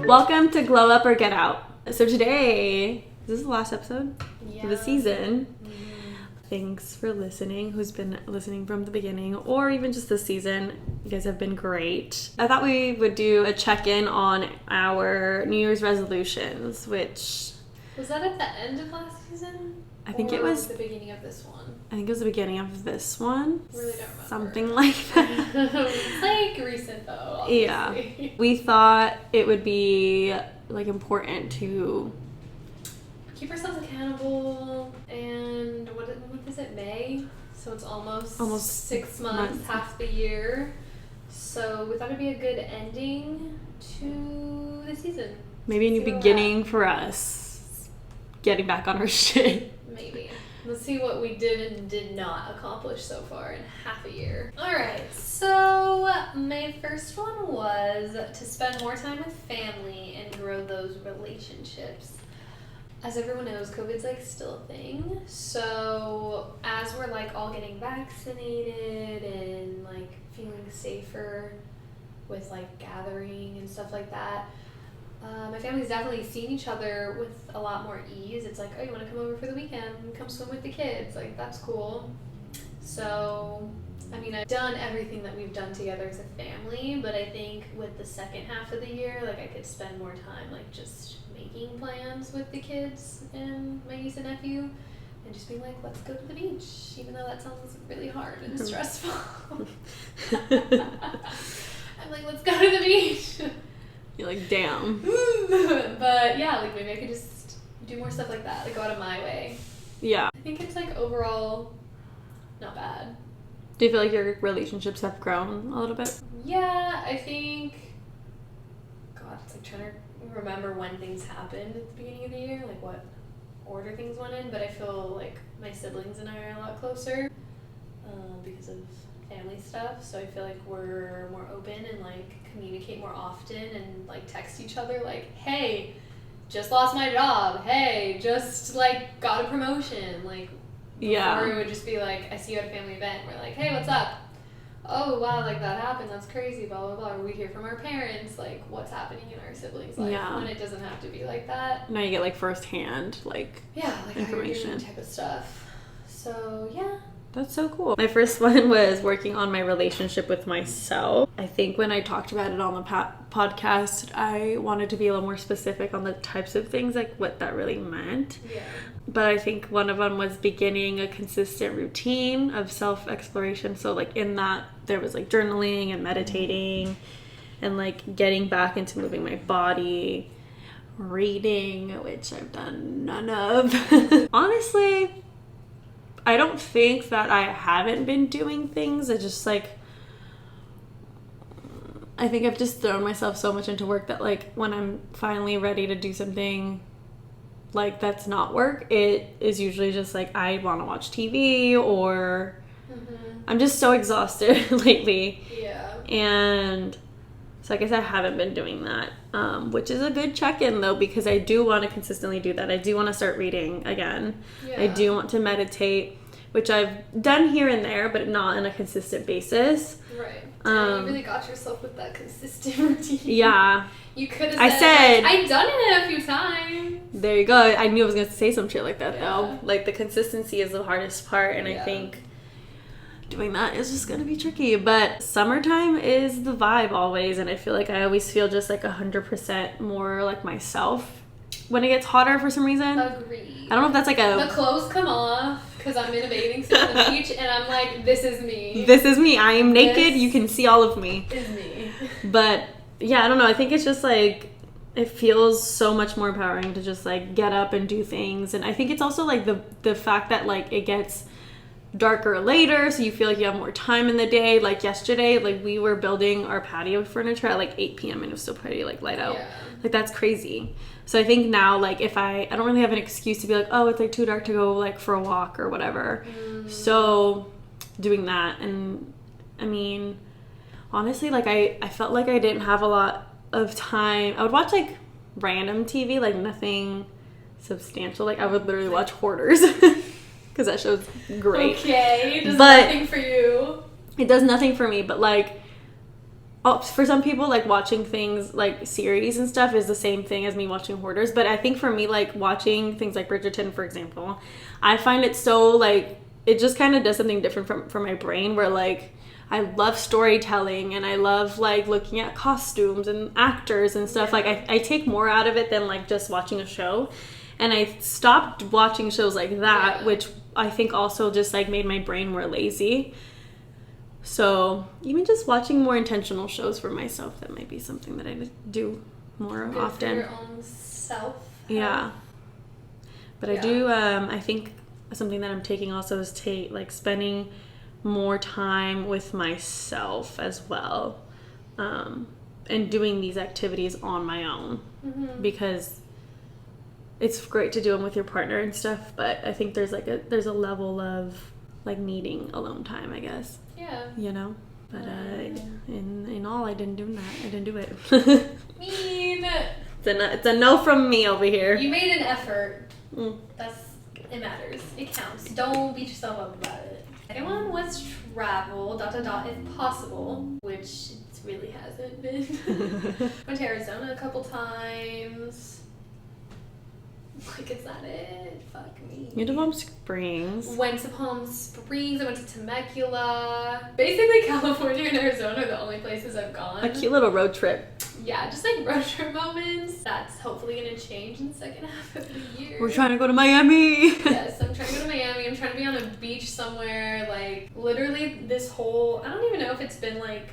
Welcome to Glow Up or Get Out. So today, this is the last episode of the season. Thanks for listening, who's been listening from the beginning or even just this season. You guys have been great. I thought we would do a check-in on our New Year's resolutions, which... Was that at the end of last season? I think it was... the beginning of this one? I think it was the beginning of this one. Really don't remember. Something like that. It's like recent though, obviously. Yeah. We thought it would be like important to... keep ourselves accountable, and what is it, May? So it's almost 6 months, half the year. So we thought it'd be a good ending to the season. Maybe a new beginning for us. Getting back on our shit. Maybe. Let's see what we did and did not accomplish so far in half a year. Alright, so my first one was to spend more time with family and grow those relationships. As everyone knows, COVID's like still a thing. So as we're like all getting vaccinated and like feeling safer with like gathering and stuff like that, my family's definitely seen each other with a lot more ease. It's like, oh, you want to come over for the weekend? Come swim with the kids. Like, that's cool. So, I mean, I've done everything that we've done together as a family, but I think with the second half of the year, like, I could spend more time, like, just making plans with the kids and my niece and nephew, and just being like, let's go to the beach, even though that sounds really hard and stressful. I'm like, let's go to the beach. You're like, damn. But yeah, like maybe I could just do more stuff like that, like go out of my way. Yeah. I think it's like overall not bad. Do you feel like your relationships have grown a little bit? Yeah, I think, God, it's like trying to remember when things happened at the beginning of the year, like what order things went in, but I feel like my siblings and I are a lot closer because of family stuff, so I feel like we're more open and like communicate more often and like text each other like, hey, just lost my job, hey, just like got a promotion, like before it would just be like, I see you at a family event, we're like, hey, what's up? Oh wow, like that happened, that's crazy, blah blah blah. Or we hear from our parents like what's happening in our siblings' life when it doesn't have to be like that. Now you get like firsthand like information type of stuff. So yeah. That's so cool. My first one was working on my relationship with myself. I think when I talked about it on the podcast, I wanted to be a little more specific on the types of things, like what that really meant. Yeah. But I think one of them was beginning a consistent routine of self-exploration. So like in that, there was like journaling and meditating and like getting back into moving my body, reading, which I've done none of. Honestly, I don't think that I haven't been doing things. I just like, I think I've just thrown myself so much into work that like when I'm finally ready to do something like that's not work, it is usually just like I want to watch TV or I'm just so exhausted lately. Yeah. And so I guess I haven't been doing that, which is a good check-in though, because I do want to consistently do that. I do want to start reading again. Yeah. I do want to meditate, which I've done here and there, but not on a consistent basis. Right. You really got yourself with that consistent routine. Yeah. You could have said, like, I've done it a few times. There you go. I knew I was going to say some shit like that though. Like the consistency is the hardest part, and I think doing that is just going to be tricky. But summertime is the vibe always, and I feel like I always feel just like 100% more like myself when it gets hotter for some reason. Agreed. I don't know if that's like the clothes come off because I'm in a bathing suit on the beach, and I'm like, this is me. This is me. I am naked. You can see all of me. Is me. But yeah, I don't know. I think it's just like it feels so much more empowering to just like get up and do things, and I think it's also like the fact that like it gets darker later, so you feel like you have more time in the day. Like yesterday, like we were building our patio furniture at like 8 p.m. and it was still pretty like light out. Like that's crazy. So I think now like if I don't really have an excuse to be like, oh, it's like too dark to go like for a walk or whatever. So doing that, and I mean honestly like I felt like I didn't have a lot of time. I would watch like random TV, like nothing substantial. Like I would literally watch Hoarders. because that show's great. Okay, it does But nothing for you. It does nothing for me, but like, for some people, like watching things like series and stuff is the same thing as me watching Hoarders. But I think for me, like watching things like Bridgerton, for example, I find it so like, it just kind of does something different from my brain, where like I love storytelling and I love like looking at costumes and actors and stuff. Like I take more out of it than like just watching a show. And I stopped watching shows like that, which I think also just like made my brain more lazy. So even just watching more intentional shows for myself, that might be something that I do more Good often. For your own self. Yeah. But I do, I think something that I'm taking also is like spending more time with myself as well. And doing these activities on my own. Mm-hmm. Because it's great to do them with your partner and stuff, but I think there's a level of like needing alone time, I guess. Yeah. You know? But in all, I didn't do that. I didn't do it. Mean. It's a no from me over here. You made an effort. It matters. It counts. Don't beat yourself up about it. Second one was travel, ... if possible, which it really hasn't been. Went to Arizona a couple times. Like, is that it? Fuck me. You went to Palm Springs. Went to Palm Springs. I went to Temecula. Basically, California and Arizona are the only places I've gone. A cute little road trip. Yeah, just like road trip moments. That's hopefully going to change in the second half of the year. We're trying to go to Miami. Yes, I'm trying to go to Miami. I'm trying to be on a beach somewhere. Like, literally this whole... I don't even know if it's been, like,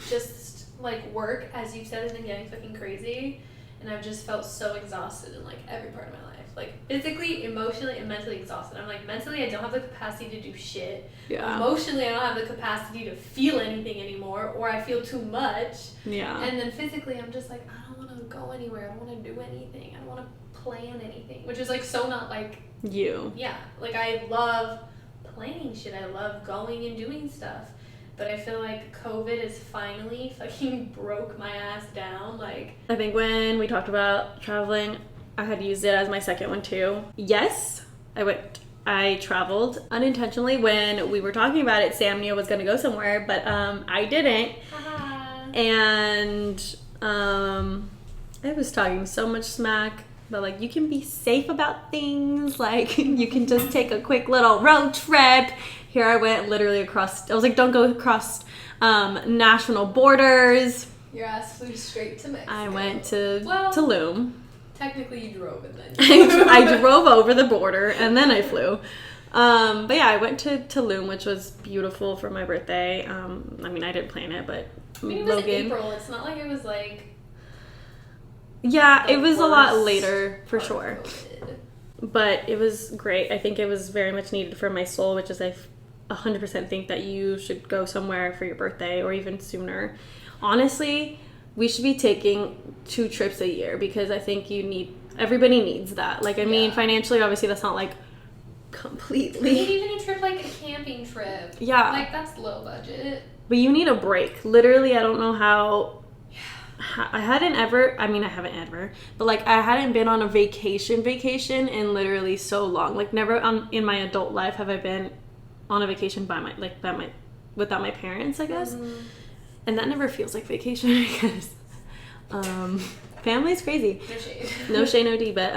just, like, work, as you've said, has been getting fucking crazy. And I've just felt so exhausted in, like, every part of my life. Like, physically, emotionally, and mentally exhausted. I'm like, mentally, I don't have the capacity to do shit. Yeah. Emotionally, I don't have the capacity to feel anything anymore, or I feel too much. Yeah. And then physically, I'm just like, I don't want to go anywhere. I don't want to do anything. I don't want to plan anything. Which is, like, so not, like... You. Yeah. Like, I love planning shit. I love going and doing stuff. But I feel like COVID has finally fucking broke my ass down. Like, I think when we talked about traveling, I had used it as my second one too. Yes, I traveled unintentionally. When we were talking about it, Sam knew I was going to go somewhere, but I didn't. And I was talking so much smack. But, like, you can be safe about things. Like, you can just take a quick little road trip. Here I went literally across... I was like, don't go across national borders. Your ass flew straight to Mexico. I went to Tulum. Technically, you drove and then... I drove over the border, and then I flew. But, yeah, I went to Tulum, which was beautiful for my birthday. I mean, I didn't plan it, but it was April. It's not like it was, like... Yeah, it was a lot later, for sure. But it was great. I think it was very much needed for my soul, which is I 100% think that you should go somewhere for your birthday or even sooner. Honestly, we should be taking 2 trips a year because I think everybody needs that. Like, I mean, financially, obviously, that's not, like, completely... You need even a trip, like a camping trip. Yeah. Like, that's low budget. But you need a break. Literally, I don't know how... I haven't ever, but like I hadn't been on a vacation in literally so long. Like never in my adult life have I been on a vacation without my parents, I guess. And that never feels like vacation because family's crazy. No shade. No shade, no tea, but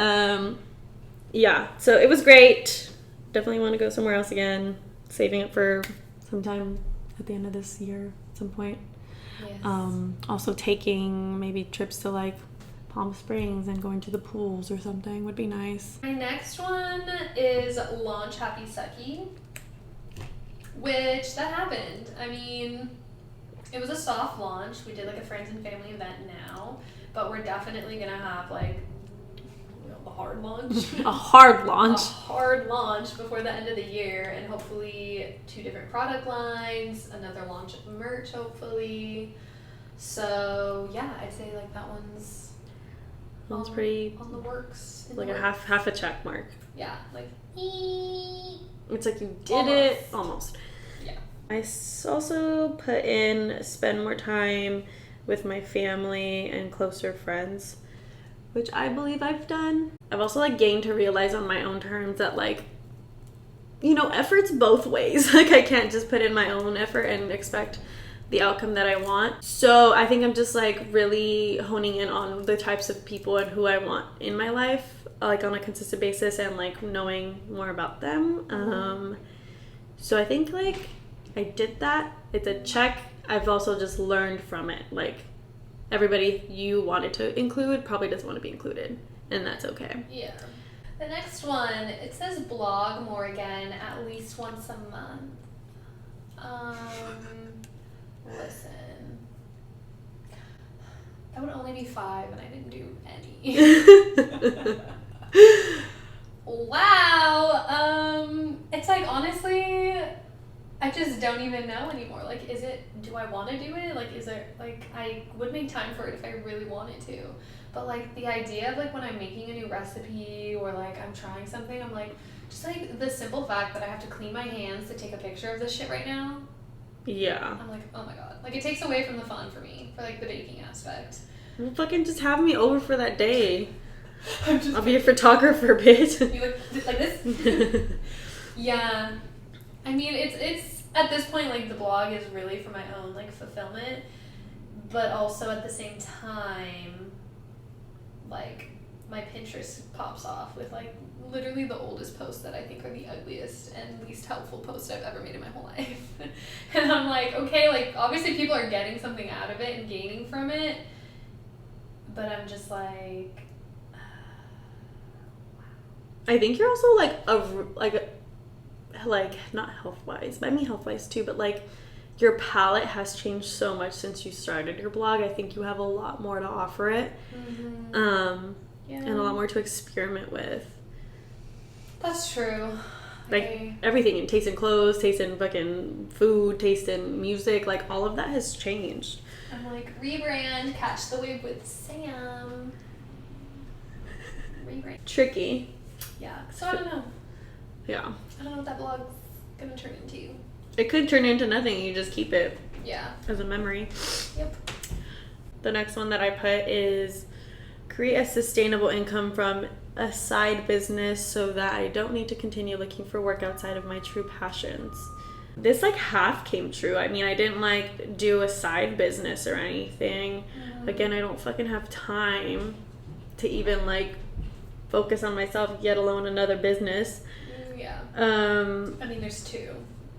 yeah. So it was great. Definitely want to go somewhere else again. Saving it for sometime at the end of this year at some point. Yes. Also taking maybe trips to like Palm Springs and going to the pools or something would be nice. My next one is launch Happy Sucky, which that happened. I mean, it was a soft launch. We did like a friends and family event now, but we're definitely gonna have like the hard launch. A hard launch. A hard launch before the end of the year, and hopefully 2 different product lines, another launch of merch hopefully. So yeah, I'd say like that one's pretty on the works. Like a half a check mark. Yeah, like it's like you did it almost. Yeah. I also put in spend more time with my family and closer friends, which I believe I've done. I've also like gained to realize on my own terms that like effort's both ways. Like, I can't just put in my own effort and expect the outcome that I want. So I think I'm just like really honing in on the types of people and who I want in my life, like on a consistent basis, and like knowing more about them. So I think like I did that. It's a check. I've also just learned from it. Like, everybody you wanted to include probably doesn't want to be included, and that's okay. Yeah. The next one, it says blog more again at least once a month. Listen. That would only be 5 and I didn't do any. Wow. It's like, honestly, I just don't even know anymore. Like, do I want to do it? Like, is it, like, I would make time for it if I really wanted to. But, like, the idea of, like, when I'm making a new recipe or, like, I'm trying something, I'm like, just, like, the simple fact that I have to clean my hands to take a picture of this shit right now. Yeah. I'm like, oh my god. Like, it takes away from the fun for me, for, like, the baking aspect. Well, fucking just have me over for that day. I'll be a photographer, bitch. You like this? Yeah. I mean, it's at this point, like, the blog is really for my own, like, fulfillment. But also, at the same time, like, my Pinterest pops off with, like, literally the oldest posts that I think are the ugliest and least helpful posts I've ever made in my whole life. And I'm like, okay, like, obviously people are getting something out of it and gaining from it. But I'm just like... I think you're also, like, not health-wise, but I mean health-wise too, but, like, your palette has changed so much since you started your blog. I think you have a lot more to offer it. Mm-hmm. And a lot more to experiment with. That's true. Like, everything, in taste in clothes, taste in fucking food, taste in music, like, all of that has changed. I'm like, rebrand, catch the wave with Sam. Rebrand. Tricky. Yeah, so I don't know. Yeah. I don't know what that blog's gonna turn into. It could turn into nothing. You just keep it. Yeah. As a memory. Yep. The next one that I put is create a sustainable income from a side business so that I don't need to continue looking for work outside of my true passions. This, like, half came true. I mean, I didn't, like, do a side business or anything. Again, I don't fucking have time to even, like, focus on myself, yet alone another business. Yeah. I mean, there's 2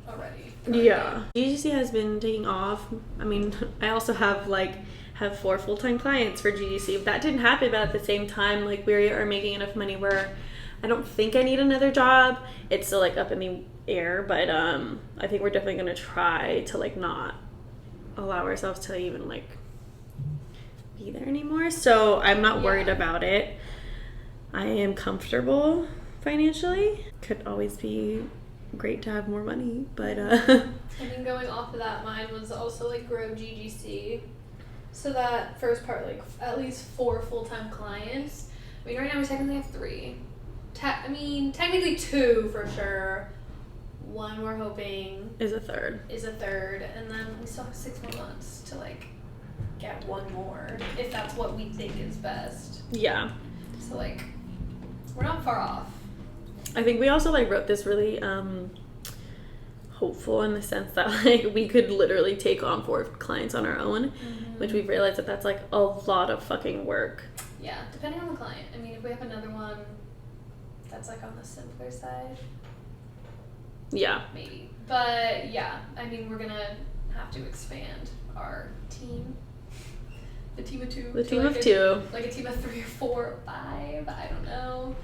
already. Currently. Yeah. GGC has been taking off. I mean, I also have 4 full-time clients for GGC. That didn't happen, but at the same time, like, we are making enough money where I don't think I need another job. It's still, like, up in the air, but I think we're definitely going to try to, like, not allow ourselves to even, like, be there anymore. So I'm not worried about it. I am comfortable financially. Could always be great to have more money, but I mean, going off of that, mine was also, like, grow GGC. So that first part, like, at least 4 full-time clients. I mean, right now we technically have 3. Technically 2 for sure. 1 we're hoping is a third. And then we still have 6 more months to, like, get 1 more, if that's what we think is best. Yeah. So, like, we're not far off. I think we also, like, wrote this really hopeful in the sense that, like, we could literally take on 4 clients on our own, which we've realized that that's, like, a lot of fucking work. Yeah, depending on the client. I mean, if we have another one that's, like, on the simpler side, yeah, maybe. But yeah, I mean, we're gonna have to expand our team. The team of 2. The team of 2. Like a team of 3 or 4 or 5. I don't know.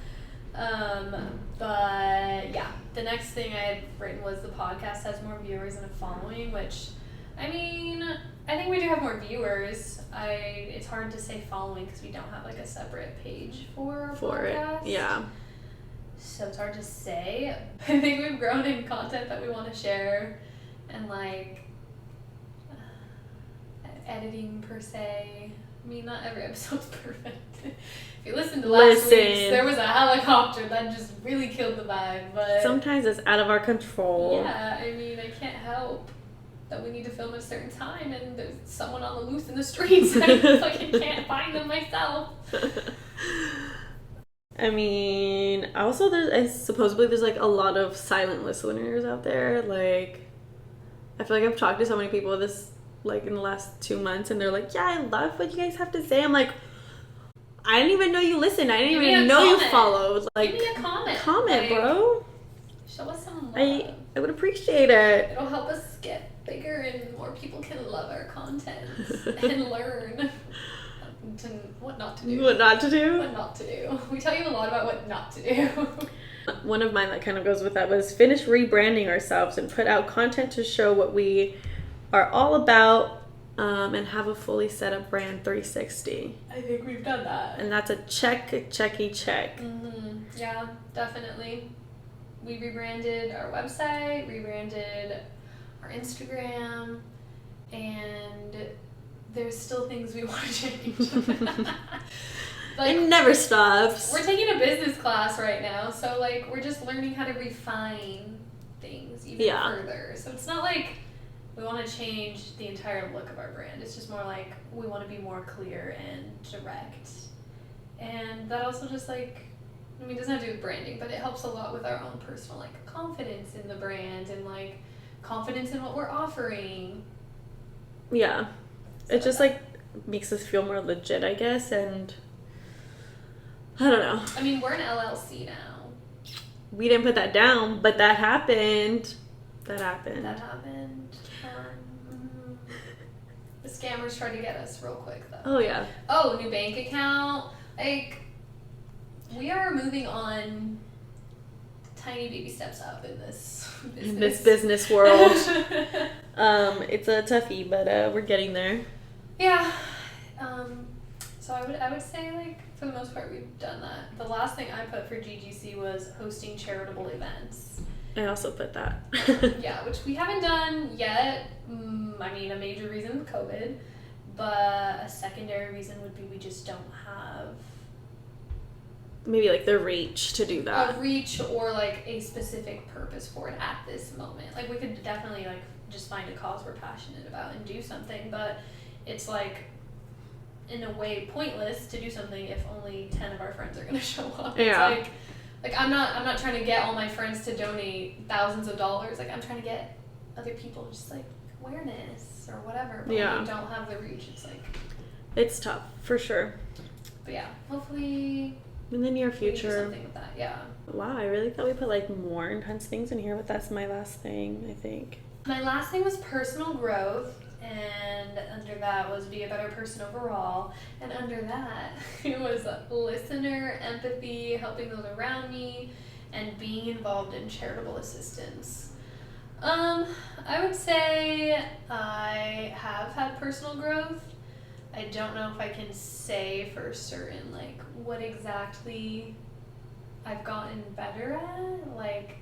But yeah, the next thing I had written was the podcast has more viewers and a following, which, I mean, I think we do have more viewers. It's hard to say following because we don't have, like, a separate page for our podcast. It. Yeah. So it's hard to say. I think we've grown in content that we want to share and, like, editing per se. I mean, not every episode's perfect. If you listen to last week's, there was a helicopter that just really killed the vibe. But sometimes it's out of our control. Yeah, I mean, I can't help that we need to film at a certain time and there's someone on the loose in the streets. I fucking can't find them myself. I mean, also supposedly there's like a lot of silent listeners out there. Like, I feel like I've talked to so many people this like in the last 2 months, and they're like, "Yeah, I love what you guys have to say." I'm like, I didn't even know you listened. I didn't even know you followed. Like, give me a comment. Comment, bro. Show us some love. I would appreciate it. It'll help us get bigger and more people can love our content and learn what not to do. What not to do? What not to do. We tell you a lot about what not to do. One of mine that kind of goes with that was finish rebranding ourselves and put out content to show what we are all about, and have a fully set up brand 360. I think we've done that. And that's a checky check. Mm-hmm. Yeah, definitely. We rebranded our website, rebranded our Instagram, and there's still things we want to change. Like, it never stops. We're taking a business class right now, so like we're just learning how to refine things even further. So it's not like we want to change the entire look of our brand. It's just more like we want to be more clear and direct. And that also just like, I mean, it doesn't have to do with branding, but it helps a lot with our own personal like confidence in the brand and like confidence in what we're offering. Yeah. So it just like makes us feel more legit, I guess, and I don't know. I mean, we're an LLC now. We didn't put that down, but that happened. That happened. The scammers tried to get us real quick, though. Oh, yeah. Oh, new bank account. Like, we are moving on tiny baby steps up in this business. In this business world. It's a toughie, but we're getting there. Yeah. So I would say, like, for the most part, we've done that. The last thing I put for GGC was hosting charitable events. I also put that. Yeah, which we haven't done yet. I mean, a major reason was COVID, but a secondary reason would be we just don't have maybe like the reach to do that. A reach or like a specific purpose for it at this moment. Like we could definitely like just find a cause we're passionate about and do something, but it's like in a way pointless to do something if only 10 of our friends are going to show up. Yeah. It's like I'm not trying to get all my friends to donate thousands of dollars. Like I'm trying to get other people just like awareness or whatever. But when we don't have the reach, it's like it's tough for sure. But yeah, hopefully in the near future. We do something with that, yeah. Wow, I really thought we put like more intense things in here, but that's my last thing, I think. My last thing was personal growth, and under that was be a better person overall, and under that it was listener, empathy, helping those around me, and being involved in charitable assistance. I would say I have had personal growth. I don't know if I can say for certain like what exactly I've gotten better at. Like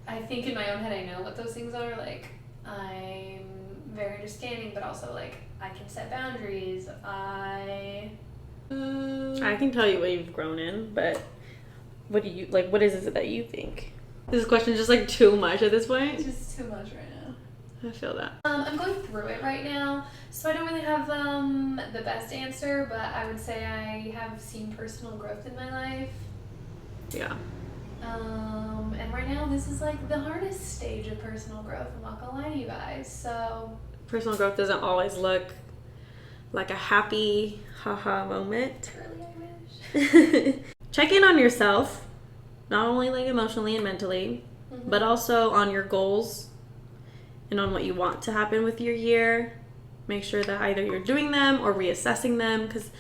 I think in my own head I know what those things are. Like I'm very understanding, but also like I can set boundaries. I can tell you what you've grown in, but what do you like? What is it that you think? This question is just like too much at this point. It's just too much right now. I feel that. I'm going through it right now, so I don't really have the best answer, but I would say I have seen personal growth in my life. Yeah. And right now this is like the hardest stage of personal growth, I'm not gonna lie to you guys, so. Personal growth doesn't always look like a happy haha moment. Really, I wish. Check in on yourself, not only like emotionally and mentally, but also on your goals and on what you want to happen with your year. Make sure that either you're doing them or reassessing them, because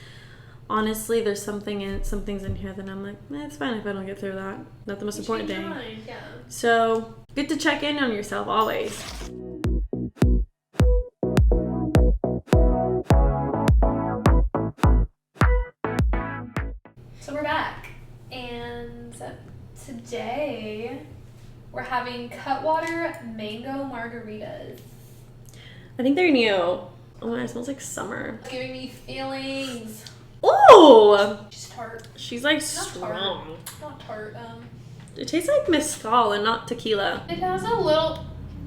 honestly, there's some things in here that I'm like, it's fine if I don't get through that. Not the most important thing. Yeah. So, good to check in on yourself always. So we're back, and today we're having Cutwater Mango Margaritas. I think they're new. Oh, it smells like summer. It's giving me feelings. Ooh! She's tart. She's like Not strong. Not tart. It tastes like mezcal and not tequila. It has a little.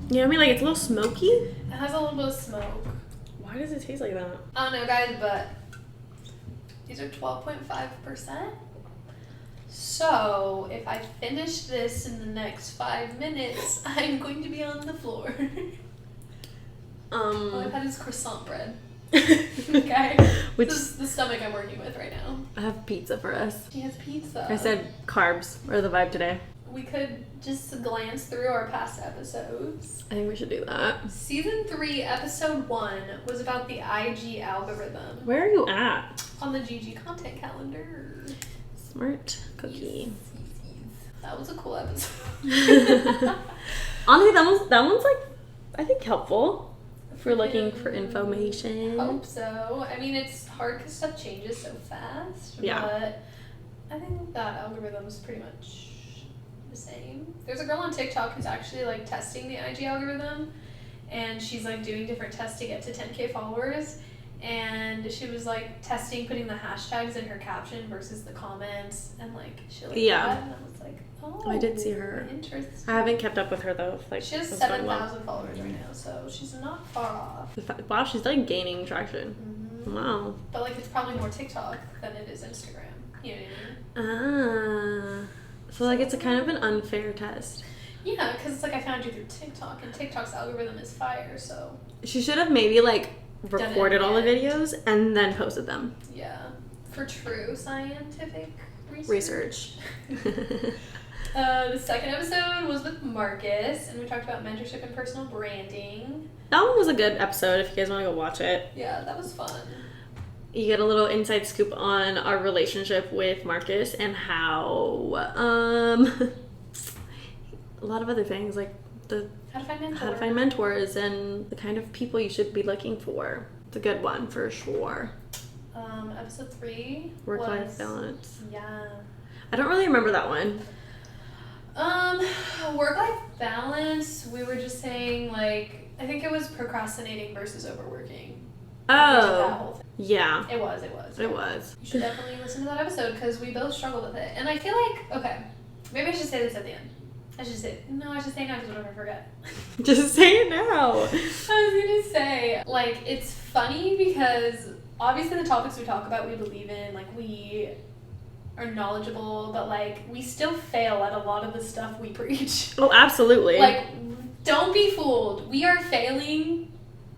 You know what I mean? Like it's a little smoky. It has a little bit of smoke. Why does it taste like that? I don't know, guys, but These are 12.5%. So, if I finish this in the next 5 minutes, I'm going to be on the floor. All I've had is croissant bread. Okay? Which This is the stomach I'm working with right now. I have pizza for us. She has pizza. I said carbs are the vibe today. We could just glance through our past episodes. I think we should do that. Season 3, episode 1 was about the IG algorithm. Where are you at? On the GG content calendar. Smart cookie. That was a cool episode. Honestly, that one's like, I think, helpful if we're looking for information. I hope so. I mean, it's hard because stuff changes so fast. Yeah. But I think that algorithm is pretty much the same. There's a girl on TikTok who's actually like testing the IG algorithm, and she's like doing different tests to get to 10K followers. And she was like testing putting the hashtags in her caption versus the comments and like shit like that. And I was like, oh, I did see her. Interesting. I haven't kept up with her though. Like, She has what's going 7,000 followers right now, so she's not far off. well. Wow, she's like gaining traction. Mm-hmm. Wow. But like it's probably more TikTok than it is Instagram. You know what I mean? So like it's a kind of an unfair test. Yeah, because it's like I found you through TikTok, and TikTok's algorithm is fire, so. She should have maybe like recorded all the videos and then posted them. Yeah, for true scientific research. The second episode was with Marcus, and we talked about mentorship and personal branding. That one was a good episode if you guys want to go watch it. Yeah, that was fun. You get a little inside scoop on our relationship with Marcus and how a lot of other things like How to find mentors and the kind of people you should be looking for. It's a good one for sure. Episode 3 Work-life balance. Yeah. I don't really remember that one. Work-life balance, we were just saying, like, I think it was procrastinating versus overworking. Oh, yeah. It was. It was. You should definitely listen to that episode because we both struggled with it. And I feel like, okay, maybe I should say this at the end. I should say now because what if I forget? Just say it now. I was gonna say, like, it's funny because obviously the topics we talk about we believe in, like, we are knowledgeable, but like we still fail at a lot of the stuff we preach. Oh, absolutely. Like, don't be fooled. We are failing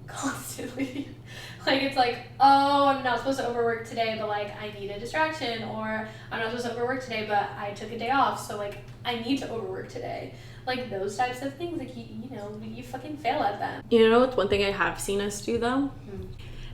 constantly. Like, it's like, oh, I'm not supposed to overwork today, but like I need a distraction, or I'm not supposed to overwork today, but I took a day off, so like I need to overwork today. Like those types of things, like you fucking fail at them. You know what's one thing I have seen us do though?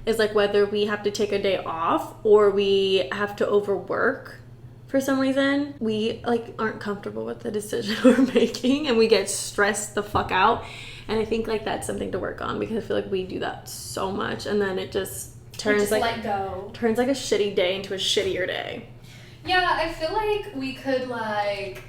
Is like whether we have to take a day off or we have to overwork for some reason, we like aren't comfortable with the decision we're making and we get stressed the fuck out. And I think like that's something to work on because I feel like we do that so much and then it just turns like let go. Turns like a shitty day into a shittier day. Yeah, I feel like we could like,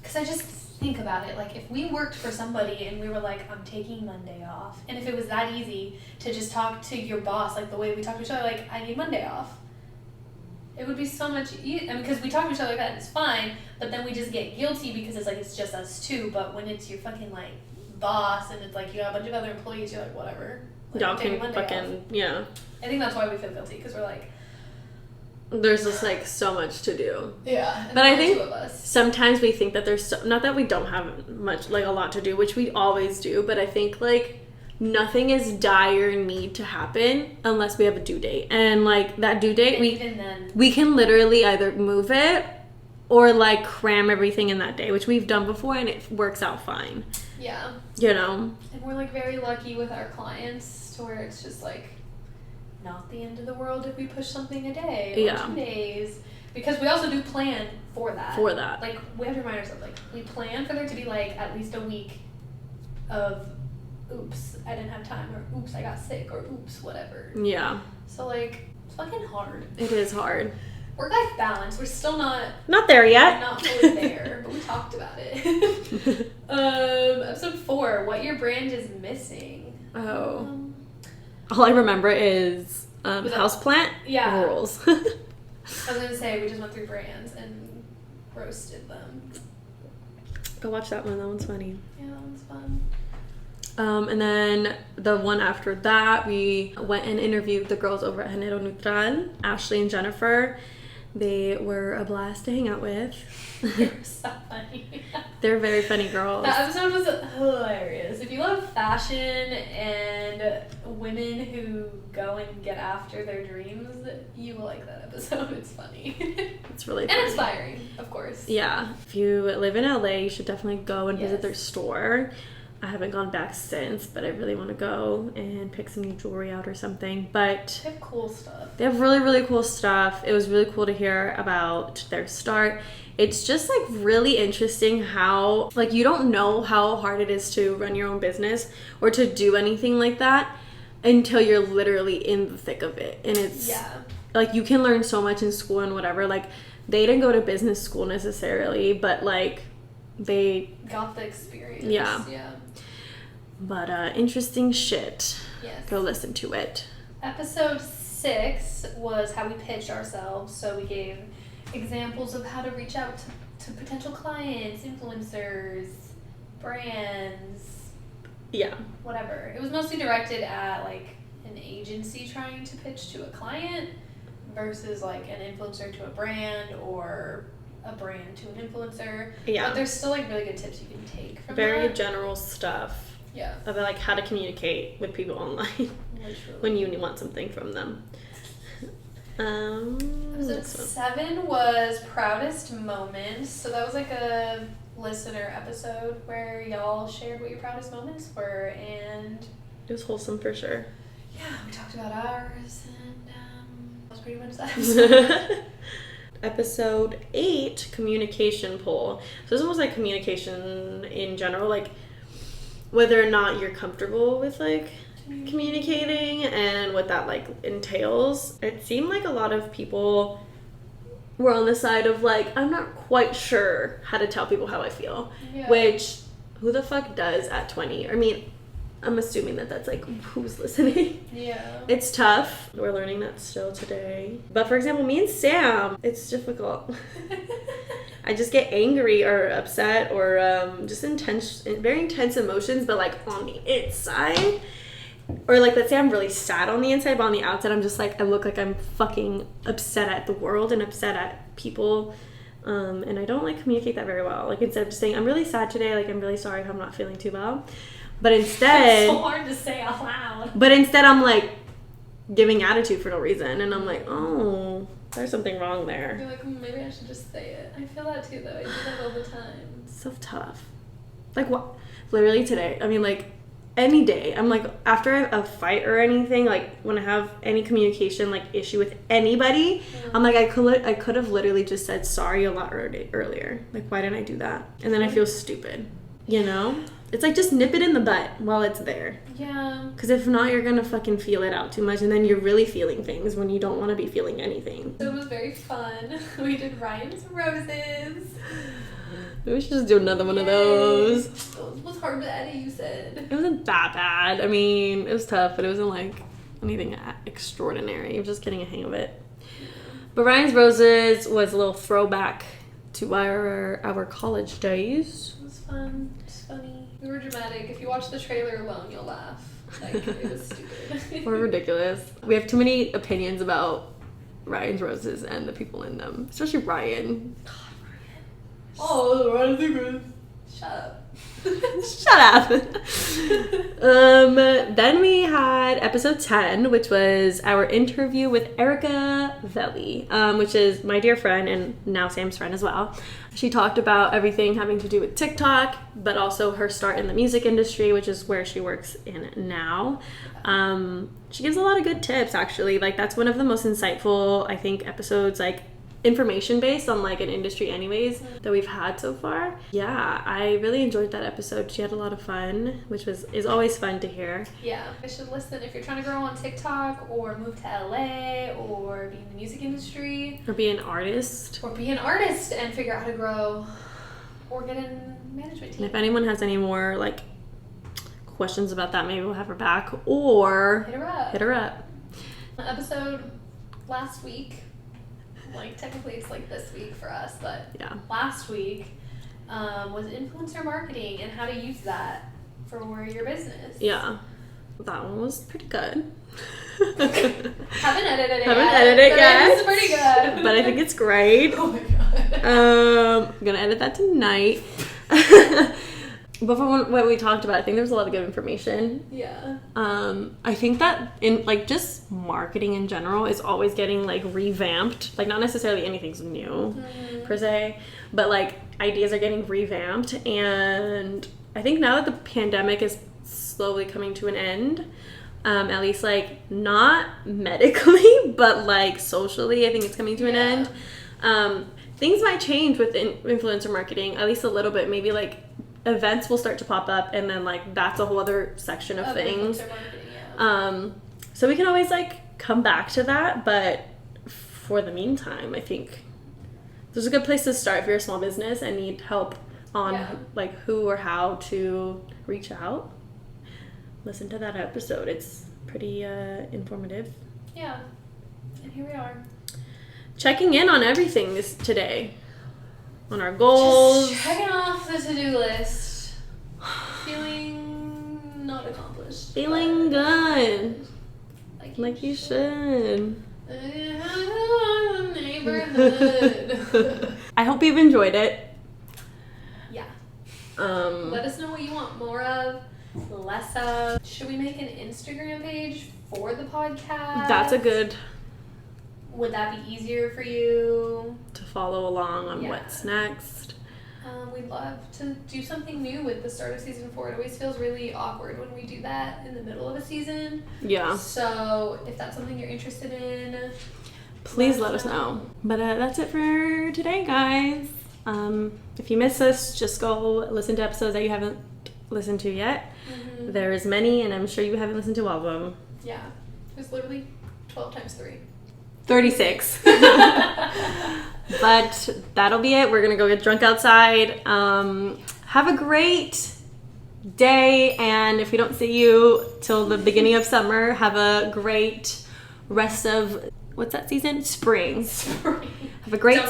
because I just think about it, like if we worked for somebody and we were like, I'm taking Monday off, and if it was that easy to just talk to your boss like the way we talk to each other, like I need Monday off, it would be so much easier. I mean, because we talk to each other like that and it's fine, but then we just get guilty because it's like it's just us two. But when it's your fucking like boss and it's like you have a bunch of other employees, you're like whatever. Like, Y'all can fucking off. Yeah. I think that's why we feel guilty because we're like, there's just like so much to do. Yeah. But I think sometimes we think that there's not that we don't have much, like a lot to do, which we always do, but I think like nothing is dire need to happen unless we have a due date. And like that due date, we can literally either move it or like cram everything in that day, which we've done before and it works out fine. Yeah. You know? And we're like very lucky with our clients to where it's just like not the end of the world if we push something a day or 2 days, because we also do plan for that. Like we have to remind ourselves, like we plan for there to be like at least a week of oops, I didn't have time, or oops, I got sick, or oops, whatever. Yeah. So like it's fucking hard. It is hard. Work-life balance, we're still not there yet. Not fully there, but we talked about it. Episode 4, what your brand is missing. All I remember is houseplant rules. I was gonna say we just went through brands and roasted them. Go watch that one. That one's funny. Yeah, that one's fun. And then the one after that, we went and interviewed the girls over at Genero Neutral, Ashley and Jennifer. They were a blast to hang out with. They were so funny. They're very funny girls. That episode was hilarious. If you love fashion and women who go and get after their dreams, you will like that episode. It's funny. It's really funny. And inspiring, of course. Yeah. If you live in LA, you should definitely go and visit Yes. their store. I haven't gone back since, but I really want to go and pick some new jewelry out or something. But They have cool stuff. they have really, really cool stuff. It was really cool to hear about their start. It's just like really interesting how, like, you don't know how hard it is to run your own business or to do anything like that until you're literally in the thick of it. And it's like, you can learn so much in school and whatever. Like, they didn't go to business school necessarily, but like, they got the experience. Yeah. But interesting shit. Yes. Go listen to it. Episode 6 was how we pitched ourselves. So we gave examples of how to reach out to potential clients, influencers, brands, Yeah. whatever. It was mostly directed at like an agency trying to pitch to a client versus like an influencer to a brand or a brand to an influencer. Yeah. But there's still like really good tips you can take from Very that. general stuff Yeah. about like how to communicate with people online Literally. when you want something from them. Episode Next one. 7 was proudest moments. So that was like a listener episode where y'all shared what your proudest moments were, and It was wholesome for sure. yeah, we talked about ours, and that was pretty much that episode. Episode 8, communication poll. So this was like communication in general, like whether or not you're comfortable with like communicating and what that like entails. It seemed like a lot of people were on the side of like, I'm not quite sure how to tell people how I feel. Yeah. Which, who the fuck does at 20? I mean, I'm assuming that that's like who's listening. Yeah. It's tough. We're learning that still today. But for example, me and Sam, it's difficult. I just get angry or upset or just very intense emotions, but like on the inside. Or like, let's say I'm really sad on the inside, but on the outside I'm just like, I look like I'm fucking upset at the world and upset at people. And I don't like communicate that very well. Like, instead of just saying, I'm really sad today, like I'm really sorry if I'm not feeling too well. But instead... It's so hard to say out loud. But instead I'm like giving attitude for no reason. And I'm like, oh, there's something wrong there. You're like, maybe I should just say it. I feel that too though. I do that all the time. It's so tough. Like, what? Literally today. I mean, like, any day. I'm like, after a fight or anything, like when I have any communication like issue with anybody, I'm like, I could have literally just said sorry a lot earlier. Like, why didn't I do that? And then I feel stupid. You know? It's like, just nip it in the butt while it's there. Yeah. Because if not, you're gonna fucking feel it out too much, and then you're really feeling things when you don't want to be feeling anything. So it was very fun. We did Ryan's roses. Maybe we should just do another one of those. It was hard to edit, you said. It wasn't that bad. I mean, it was tough, but it wasn't like anything extraordinary. I'm just getting a hang of it. But Ryan's Roses was a little throwback to our college days. It was fun. It was funny. We were dramatic. If you watch the trailer alone, you'll laugh. Like, it was stupid. We're ridiculous. We have too many opinions about Ryan's Roses and the people in them. Especially Ryan. Oh, Ryan's Roses. Shut up. Shut up. Then we had episode 10, which was our interview with Erica Velli, which is my dear friend and now Sam's friend as well. She talked about everything having to do with TikTok, but also her start in the music industry, which is where she works in now. She gives a lot of good tips, actually. Like, that's one of the most insightful, I think, episodes, like, information based on like an industry anyways that we've had so far. Yeah, I really enjoyed that episode. She had a lot of fun, which is always fun to hear. Yeah, I should listen if you're trying to grow on TikTok or move to LA or be in the music industry Or be an artist. or be an artist and figure out how to grow or get in management And team. if anyone has any more like questions about that, maybe we'll have her back or Hit her up. hit her up. Episode last week, like technically it's like this week for us, but Yeah. last week was influencer marketing and how to use that for your business. Yeah. That one was pretty good. Haven't edited it yet. It's pretty good. But I think it's great. Oh my god. I'm gonna edit that tonight. But from what we talked about, I think there was a lot of good information. Yeah. I think that in like just marketing in general is always getting like revamped. Like not necessarily anything's new per se, but like ideas are getting revamped. And I think now that the pandemic is slowly coming to an end, at least like not medically, but like socially, I think it's coming to an end. Things might change with influencer marketing, at least a little bit. Maybe like events will start to pop up, and then like that's a whole other section of things. So we can always like come back to that, but for the meantime, I think there's a good place to start if you're a small business and need help on like who or how to reach out. Listen to that episode. It's pretty informative. Yeah. And here we are. Checking in on everything today. On our goals. Just checking off the to-do list. Feeling not accomplished. Feeling good. Like you should. Neighborhood. I hope you've enjoyed it. Yeah. Let us know what you want more of, less of. Should we make an Instagram page for the podcast? That's a good... Would that be easier for you? To follow along on what's next. We'd love to do something new with the start of season 4. It always feels really awkward when we do that in the middle of a season. Yeah. So if that's something you're interested in, please let us know. But that's it for today, guys. If you miss us, just go listen to episodes that you haven't listened to yet. There's many, and I'm sure you haven't listened to all of them. Yeah. It's literally 12 times 3. 36. But that'll be it. We're gonna go get drunk outside. Have a great day, and if we don't see you till the beginning of summer, have a great rest of what's that season? Spring. Have a great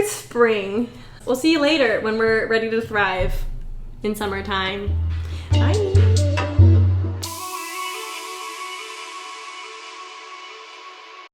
spring. We'll see you later when we're ready to thrive in summertime.